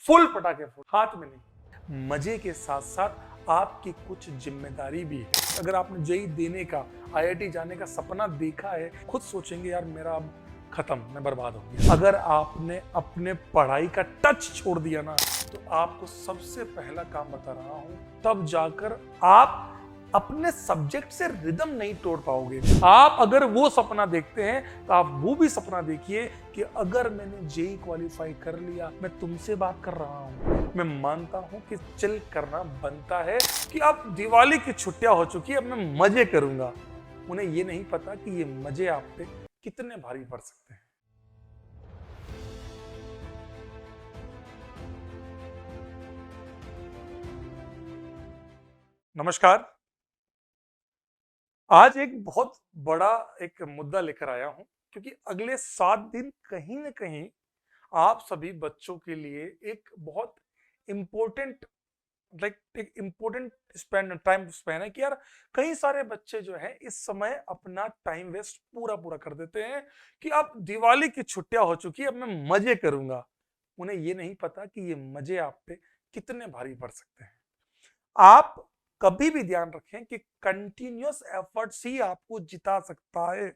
Full पटाखे full, हाथ में नहीं। मजे के साथ साथ आपकी कुछ जिम्मेदारी भी है। अगर आपने जेईई देने का, आईआईटी जाने का सपना देखा है, खुद सोचेंगे यार मेरा अब खत्म, मैं बर्बाद हो गया। अगर आपने अपने पढ़ाई का टच छोड़ दिया ना, तो आपको सबसे पहला काम बता रहा हूं, तब जाकर आप अपने सब्जेक्ट से रिदम नहीं तोड़ पाओगे। आप अगर वो सपना देखते हैं तो आप वो भी सपना देखिए कि अगर मैंने जेईई क्वालिफाई कर लिया, मैं तुमसे बात कर रहा हूं, मैं मानता हूं कि चिल करना बनता है कि अब दिवाली की छुट्टियां हो चुकी है, अब मैं मजे करूंगा। उन्हें ये नहीं पता कि ये मजे आप पे कितने भारी पड़ सकते हैं। नमस्कार। आज एक बहुत बड़ा एक मुद्दा लेकर आया हूं, क्योंकि अगले 7 दिन कहीं ना कहीं आप सभी बच्चों के लिए एक बहुत इंपॉर्टेंट, एक इंपॉर्टेंट टाइम स्पेन है कि यार कई सारे बच्चे जो है इस समय अपना टाइम वेस्ट पूरा पूरा कर देते हैं कि अब दिवाली की छुट्टियां हो चुकी है, अब मैं मजे करूंगा। उन्हें ये नहीं पता कि ये मजे आप पे कितने भारी पड़ सकते हैं। आप कभी भी ध्यान रखें कि कंटिन्यूअस एफर्ट्स ही आपको जिता सकता है।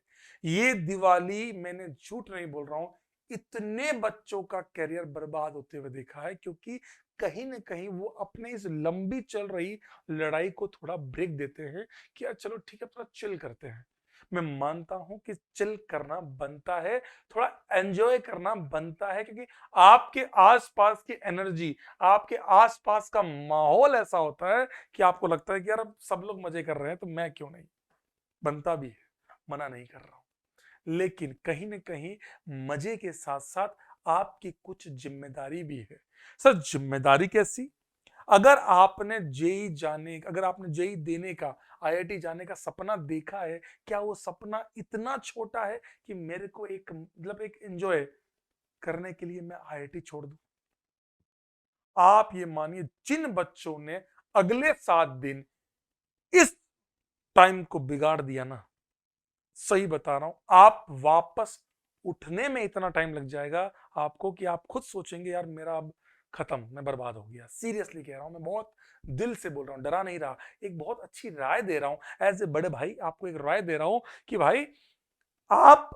ये दिवाली मैंने झूठ नहीं बोल रहा हूं, इतने बच्चों का करियर बर्बाद होते हुए देखा है, क्योंकि कहीं ना कहीं वो अपने इस लंबी चल रही लड़ाई को थोड़ा ब्रेक देते हैं कि यार चलो ठीक है, थोड़ा चिल करते हैं। मैं मानता हूं कि चिल करना बनता है, थोड़ा एंजॉय करना बनता है, क्योंकि आपके आसपास की एनर्जी, आपके आसपास का माहौल ऐसा होता है कि आपको लगता है कि यार अब सब लोग मजे कर रहे हैं तो मैं क्यों नहीं। बनता भी है, मना नहीं कर रहा हूं, लेकिन कहीं ना कहीं मजे के साथ साथ आपकी कुछ जिम्मेदारी भी है। सर, जिम्मेदारी कैसी? अगर आपने जेईई देने का, आईआईटी जाने का सपना देखा है, क्या वो सपना इतना छोटा है कि मेरे को एक एक एंजॉय करने के लिए मैं आईआईटी छोड़ दूं? आप ये मानिए, जिन बच्चों ने अगले 7 दिन इस टाइम को बिगाड़ दिया ना, सही बता रहा हूं, आप वापस उठने में इतना टाइम लग जाएगा आपको कि आप खुद सोचेंगे यार मेरा अब खत्म, मैं बर्बाद हो गया। सीरियसली कह रहा हूं, मैं बहुत दिल से बोल रहा हूं, डरा नहीं रहा, एक बहुत अच्छी राय दे रहा हूं। एज ए बड़े भाई आपको एक राय दे रहा हूं कि भाई, आप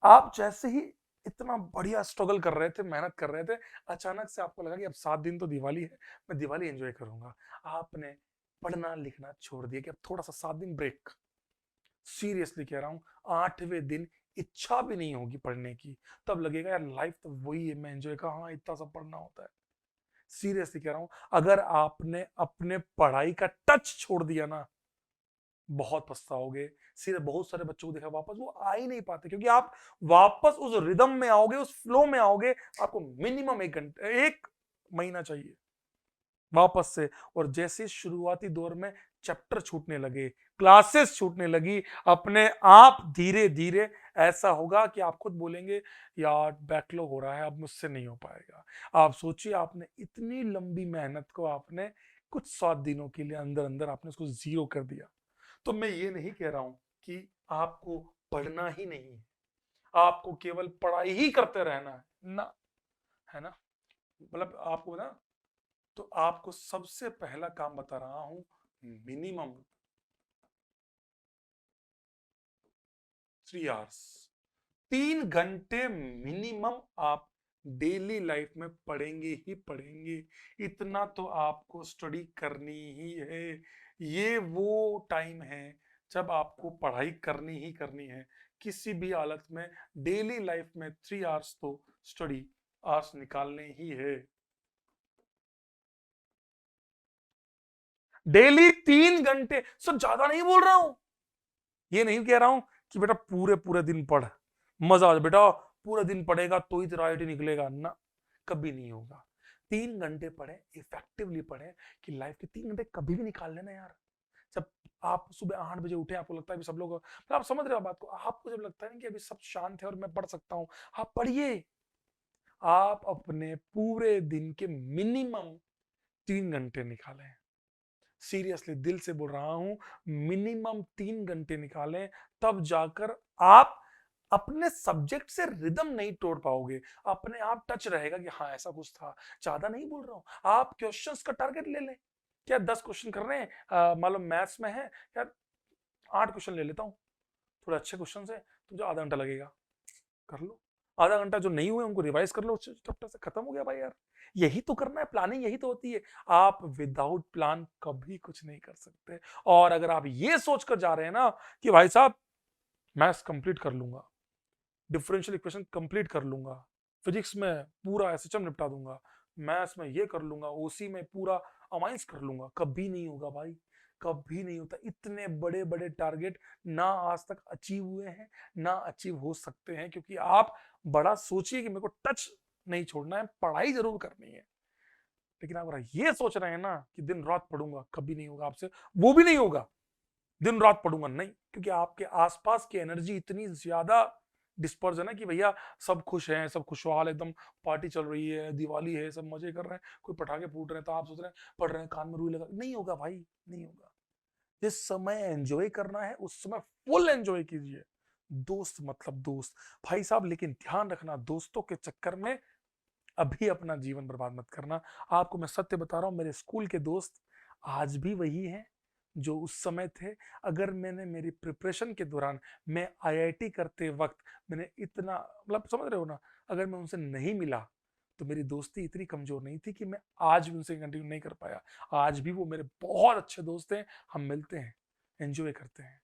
आप जैसे ही इतना बढ़िया स्ट्रगल कर रहे थे, मेहनत कर रहे थे, अचानक से आपको लगा कि अब 7 दिन तो दिवाली है, मैं दिवाली एंजॉय करूंगा। आपने पढ़ना लिखना छोड़ दिया कि अब थोड़ा सा 7 दिन ब्रेक। सीरियसली कह रहा हूं, 8वें दिन इच्छा भी नहीं होगी पढ़ने की, तब लगेगा यार लाइफ तो वही है, मैं एंजॉय कर, हाँ इतना सब पढ़ना होता है। सीरियसली कह रहा हूं, अगर आपने अपने पढ़ाई का टच छोड़ दिया ना, बहुत पछताओगे। सीधे बहुत सारे बच्चों को देखा वापस वो आ ही नहीं पाते, क्योंकि आप वापस उस रिदम में आओगे, उस फ्लो में आओगे, आपको मिनिमम 1 घंटे, 1 महीना चाहिए वापस से। और जैसे शुरुआती दौर में चैप्टर छूटने लगे, क्लासेस छूटने लगी, अपने आप धीरे धीरे ऐसा होगा कि आप खुद बोलेंगे यार बैकलॉग हो रहा है, अब मुझसे नहीं हो पाएगा। आप सोचिए, आपने इतनी लंबी मेहनत को आपने कुछ 7 दिनों के लिए अंदर अंदर आपने उसको जीरो कर दिया। तो मैं ये नहीं कह रहा हूं कि आपको पढ़ना ही नहीं है, आपको केवल पढ़ाई ही करते रहना है ना, है ना। आपको ना, तो आपको सबसे पहला काम बता रहा हूं, मिनिमम 3 आवर्स, 3 घंटे मिनिमम आप डेली लाइफ में पढ़ेंगे ही पढ़ेंगे। इतना तो आपको स्टडी करनी ही है। ये वो टाइम है जब आपको पढ़ाई करनी ही करनी है, किसी भी हालत में। डेली लाइफ में 3 आवर्स तो स्टडी आवर्स निकालने ही है। डेली 3 घंटे, सब ज्यादा नहीं बोल रहा हूं। ये नहीं कह रहा हूं कि बेटा पूरे पूरे दिन पढ़, मजा आ जाए बेटा, पूरे दिन पढ़ेगा तो ही तेरा आईआईटी निकलेगा ना, कभी नहीं होगा। 3 घंटे पढ़े, इफेक्टिवली पढ़े, कि लाइफ के 3 घंटे कभी भी निकाल लेना यार। जब आप सुबह 8 बजे उठे, आपको लगता है अभी सब लोग, मतलब आप समझ रहे हो बात को, आपको जब लगता है कि अभी सब शांत है और मैं पढ़ सकता हूं, आप पढ़िए। आप अपने पूरे दिन के मिनिमम 3 घंटे निकालें। सीरियसली दिल से बोल रहा हूं, मिनिमम 3 घंटे निकालें, तब जाकर आप अपने सब्जेक्ट से रिदम नहीं तोड़ पाओगे। अपने आप टच रहेगा कि हाँ ऐसा कुछ था। ज्यादा नहीं बोल रहा हूं, आप क्वेश्चंस का टारगेट ले लें। क्या 10 क्वेश्चन कर रहे हैं, मान लो मैथ्स में है यार, 8 क्वेश्चन ले लेता हूँ, थोड़े अच्छे क्वेश्चन है, तुझे आधा घंटा लगेगा, कर लो। आधा घंटा जो नहीं हुए उनको रिवाइज कर लो, चैप्टर से खत्म हो गया भाई यार। यही तो करना है, प्लानिंग यही तो होती है। आप विदाउट प्लान कभी कुछ नहीं कर सकते। और अगर आप ये सोचकर जा रहे हैं ना कि भाई साहब मैथ्स कंप्लीट कर लूंगा, डिफरेंशियल इक्वेशन कंप्लीट कर लूंगा, फिजिक्स में पूरा एसएचएम निपटा दूंगा, मैथ्स में ये कर लूंगा, ओसी में पूरा अमाइंस कर लूंगा, कभी नहीं होगा भाई, कभी नहीं होता। इतने बड़े बड़े टारगेट ना आज तक अचीव हुए हैं, ना अचीव हो सकते हैं, क्योंकि आप बड़ा सोचिए कि मेरे को टच नहीं छोड़ना है, पढ़ाई जरूर करनी है। लेकिन आप अगर ये सोच रहे हैं ना कि दिन रात पढ़ूंगा, कभी नहीं होगा आपसे, वो भी नहीं होगा। दिन रात पढ़ूंगा नहीं, क्योंकि आपके आसपास की एनर्जी इतनी ज्यादा डिस्पर्स है ना कि भैया सब खुश हैं, सब खुशहाल, एकदम पार्टी चल रही है, दिवाली है, सब मजे कर रहे हैं, कोई पटाखे फूट रहे हैं, तो आप सोच रहे हैं पढ़ रहे हैं, कान में रुई लगा, नहीं होगा भाई, नहीं होगा। जिस समय एंजॉय करना है उस समय फुल एंजॉय कीजिए। दोस्त मतलब दोस्त भाई साहब, लेकिन ध्यान रखना दोस्तों के चक्कर में अभी अपना जीवन बर्बाद मत करना। आपको मैं सत्य बता रहा हूं, मेरे स्कूल के दोस्त आज भी वही हैं जो उस समय थे। अगर मैंने मेरी प्रिपरेशन के दौरान, मैं आईआईटी करते वक्त मैंने इतना, मतलब समझ रहे हो ना, अगर मैं उनसे नहीं मिला तो मेरी दोस्ती इतनी कमजोर नहीं थी कि मैं आज भी उनसे कंटिन्यू नहीं कर पाया। आज भी वो मेरे बहुत अच्छे दोस्त हैं, हम मिलते हैं, एंजॉय करते हैं।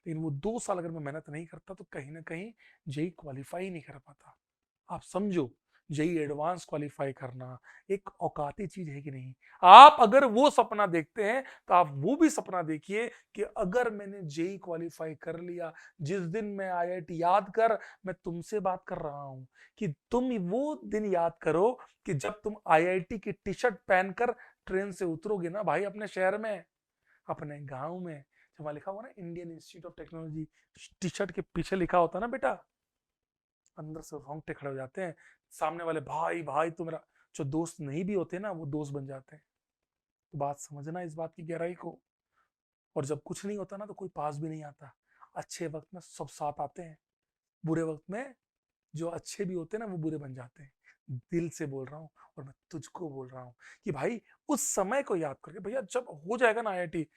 लेकिन वो 2 साल अगर मैं मेहनत नहीं करता तो कहीं ना कहीं जेई क्वालिफाई नहीं कर पाता। आप समझो, जेई एडवांस क्वालिफाई करना एक औकाती चीज है कि नहीं। आप अगर वो सपना देखते हैं तो आप वो भी सपना देखिए कि अगर मैंने जेई क्वालिफाई कर लिया, जिस दिन मैं आईआईटी, याद कर, मैं तुमसे बात कर रहा हूं कि तुम वो दिन याद करो कि जब तुम आईआईटी की टी शर्ट पहनकर ट्रेन से उतरोगे ना भाई, अपने शहर में, अपने गांव में, जब वहां लिखा हुआ ना Indian institute of technology, T shirt के पीछे लिखा होता ना बेटा, अंदर से रोंगटे खड़े हो जाते हैं। सामने वाले भाई भाई तो मेरा, जो दोस्त नहीं भी होते ना वो दोस्त बन जाते हैं। तो बात समझना इस बात की गहराई को। और जब कुछ नहीं होता ना तो कोई पास भी नहीं आता। अच्छे वक्त में सब साथ आते हैं, बुरे वक्त में जो अच्छे भी होते हैं ना वो बुरे बन जाते हैं। दिल से बोल रहा हूँ, और मैं तुझको बोल रहा हूँ कि भाई उस समय को याद करके, भैया जब हो जाएगा ना आईआईटी,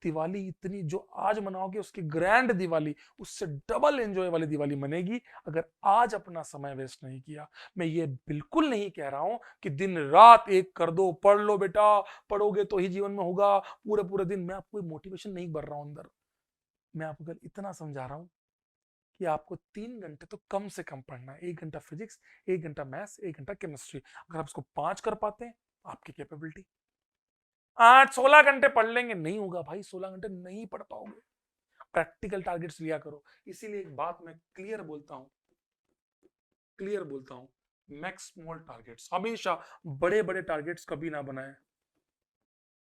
दिवाली इतनी जो आज मनाओगे उसकी ग्रैंड दिवाली, उससे डबल एंजॉय वाली दिवाली मनेगी अगर आज अपना समय वेस्ट नहीं किया। मैं ये बिल्कुल नहीं कह रहा हूं कि दिन रात एक कर दो, पढ़ लो बेटा, पढ़ोगे तो ही जीवन में होगा पूरे पूरे दिन। मैं आपको मोटिवेशन नहीं कर रहा हूं अंदर, मैं आपको इतना समझा रहा हूं कि आपको 3 घंटे तो कम से कम पढ़ना है। 1 घंटा फिजिक्स, 1 घंटा मैथ्स, 1 घंटा केमिस्ट्री। अगर आप इसको 5 कर पाते हैं, आपकी कैपेबिलिटी। आज 16 घंटे पढ़ लेंगे, नहीं होगा भाई, 16 घंटे नहीं पढ़ पाओगे। प्रैक्टिकल टारगेट्स लिया करो। इसीलिए एक बात मैं क्लियर बोलता हूं, क्लियर बोलता हूं, मैक्स स्मॉल टारगेट्स हमेशा, बड़े बड़े टारगेट्स कभी ना बनाए।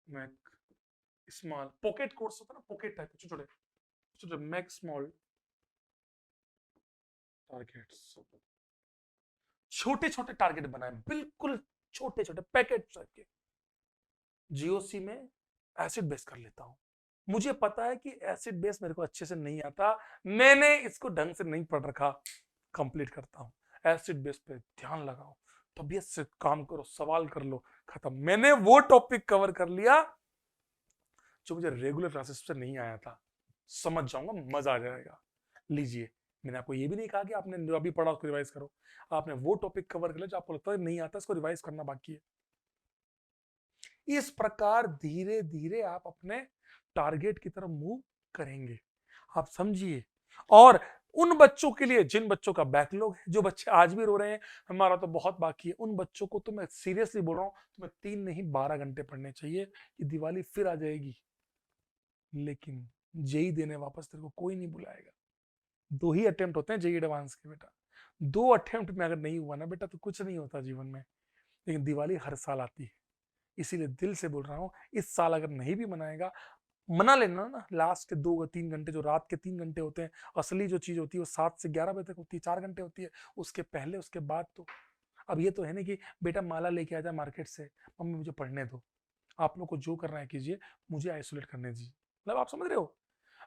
मैक स्मॉल पॉकेट कोर्स होता है ना, पॉकेट टाइप, छोटे छोटे छोटे, मैक्स स्मॉल टारगेट्स, छोटे छोटे टारगेट बनाए, बिल्कुल छोटे छोटे पैकेट के। जीओसी में एसिड बेस कर लेता हूं। मुझे पता है कि एसिड बेस मेरे को अच्छे से नहीं आता, मैंने इसको ढंग से नहीं पढ़ रखा, कंप्लीट करता हूं। एसिड बेस पे ध्यान लगाओ, तबीयत से काम करो, सवाल कर लो, खत्म। मैंने वो टॉपिक कवर कर लिया जो मुझे रेगुलर क्लासेस से नहीं आया था, समझ जाऊंगा, मजा आ जाएगा। लीजिए, मैंने आपको ये भी नहीं कहा कि आपने जो अभी पढ़ा उसको रिवाइज करो। आपने वो टॉपिक कवर कर लिया जो आपको लगता है नहीं आता, इसको रिवाइज करना बाकी है। इस प्रकार धीरे धीरे आप अपने टारगेट की तरफ मूव करेंगे, आप समझिए। और उन बच्चों के लिए जिन बच्चों का बैकलॉग है, जो बच्चे आज भी रो रहे हैं हमारा तो बहुत बाकी है, उन बच्चों को तो मैं सीरियसली बोल रहा हूं, तुम्हें 3 नहीं 12 घंटे पढ़ने चाहिए कि दिवाली फिर आ जाएगी। लेकिन जेई देने वापस तेरे को कोई नहीं बुलाएगा। 2 ही अटेम्प्ट होते हैं जेई एडवांस के बेटा, 2 अटेम्प्ट में अगर नहीं हुआ ना बेटा तो कुछ नहीं होता जीवन में। लेकिन दिवाली हर साल आती है, इसीलिए दिल से बोल रहा हूं, इस साल अगर नहीं भी मनाएगा, मना लेना ना। लास्ट के 2 3 घंटे, जो रात के 3 घंटे होते हैं, असली जो चीज होती है वो 7 से 11 बजे तक होती है, 4 घंटे होती है। उसके पहले उसके बाद तो, अब ये तो है ना कि बेटा माला लेके आ जाए मार्केट से, मम्मी मुझे पढ़ने दो, आप लोग को जो करना है कीजिए, मुझे आइसोलेट करने दीजिए। मतलब आप समझ रहे हो,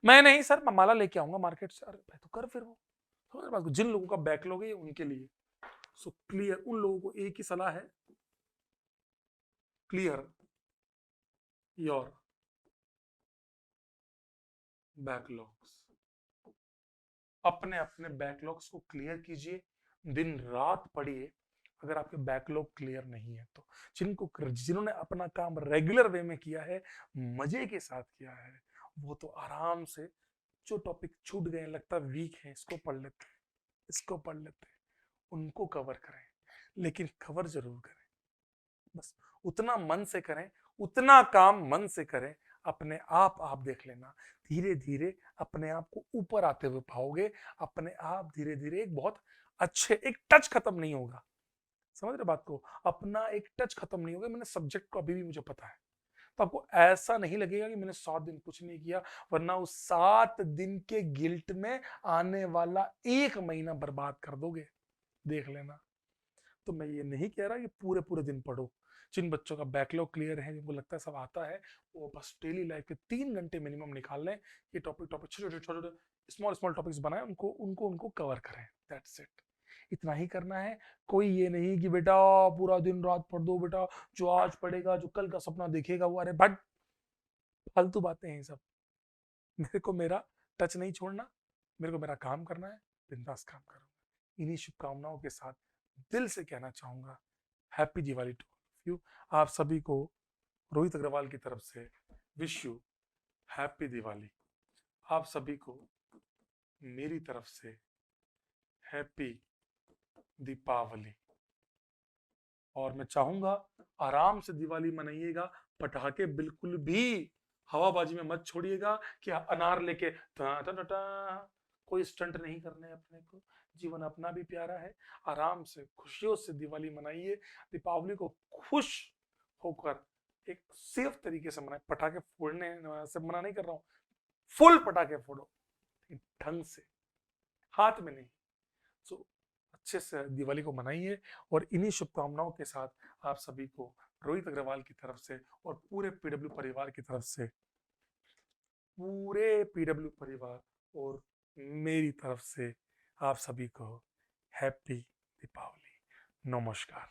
मैं नहीं सर मैं माला लेके आऊंगा मार्केट से, अरे भाई तो कर फिर वो, समझ रहे बात को? जिन लोगों का बैकलॉग है ये उनके लिए। सो क्लियर, उन लोगों को एक ही सलाह है, क्लियर योर बैकलॉग्स। अपने अपने बैकलॉग्स को क्लियर कीजिए, दिन रात पढ़िए। अगर आपके बैकलॉग क्लियर नहीं है तो जिन्होंने अपना काम रेगुलर वे में किया है, मजे के साथ किया है, वो तो आराम से जो टॉपिक छूट गए लगता है वीक है, इसको पढ़ लेते हैं, इसको पढ़ लेते हैं, उनको कवर करें। लेकिन कवर जरूर करें, बस उतना मन से करें, उतना काम मन से करें। अपने आप देख लेना, धीरे धीरे अपने आप को ऊपर आते हुए पाओगे। अपने आप धीरे धीरे एक बहुत अच्छे, एक टच खत्म नहीं होगा, समझ रहे बात को? अपना एक टच खत्म नहीं होगा। मैंने सब्जेक्ट को अभी भी मुझे पता है, तो आपको ऐसा नहीं लगेगा कि मैंने 7 दिन कुछ नहीं किया, वरना उस 7 दिन के गिल्ट में आने वाला 1 महीना बर्बाद कर दोगे, देख लेना। तो मैं ये नहीं कह रहा कि पूरे पूरे दिन पढ़ो। जिन बच्चों का बैकलॉग क्लियर है, जिनको लगता है सब आता है, वो बस डेली लाइफ के 3 घंटे मिनिमम निकाल लें। ये टॉपिक टॉपिक छोटे छोटे स्मॉल स्मॉल टॉपिक्स बनाए, उनको उनको उनको कवर करें। दैट्स इट, इतना ही करना है। कोई ये नहीं कि बेटा पूरा दिन रात पढ़ दो, बेटा जो आज पढ़ेगा, जो कल का सपना देखेगा वो, अरे बट फालतू बातें हैं सब। मेरे को मेरा टच नहीं छोड़ना, मेरे को मेरा काम करना है, बिंदास काम करूंगा। इन्हीं शुभकामनाओं के साथ दिल से कहना चाहूंगा, हैप्पी दिवाली टू यू। आप सभी को रोहित अग्रवाल की तरफ से विश यू हैप्पी दिवाली। आप सभी को मेरी तरफ से हैप्पी दीपावली। और मैं चाहूंगा आराम से दिवाली मनाइएगा, पटाखे बिल्कुल भी हवाबाजी में मत छोड़िएगा कि अनार लेके टा टा टा टा। कोई स्टंट नहीं करने अपने को, जीवन अपना भी प्यारा है। आराम से खुशियों से दिवाली मनाइए। दीपावली को खुश होकर एक सेफ तरीके से मनाए। पटाखे फोड़ने से मना नहीं कर रहा हूँ, फुल पटाखे फोड़ो, ढंग से, हाथ में नहीं। सो अच्छे से दिवाली को मनाइए। और इन्हीं शुभकामनाओं के साथ आप सभी को रोहित अग्रवाल की तरफ से और पूरे पीडब्ल्यू परिवार की तरफ से, पूरे पीडब्ल्यू परिवार और मेरी तरफ से आप सभी को हैप्पी दीपावली। नमस्कार।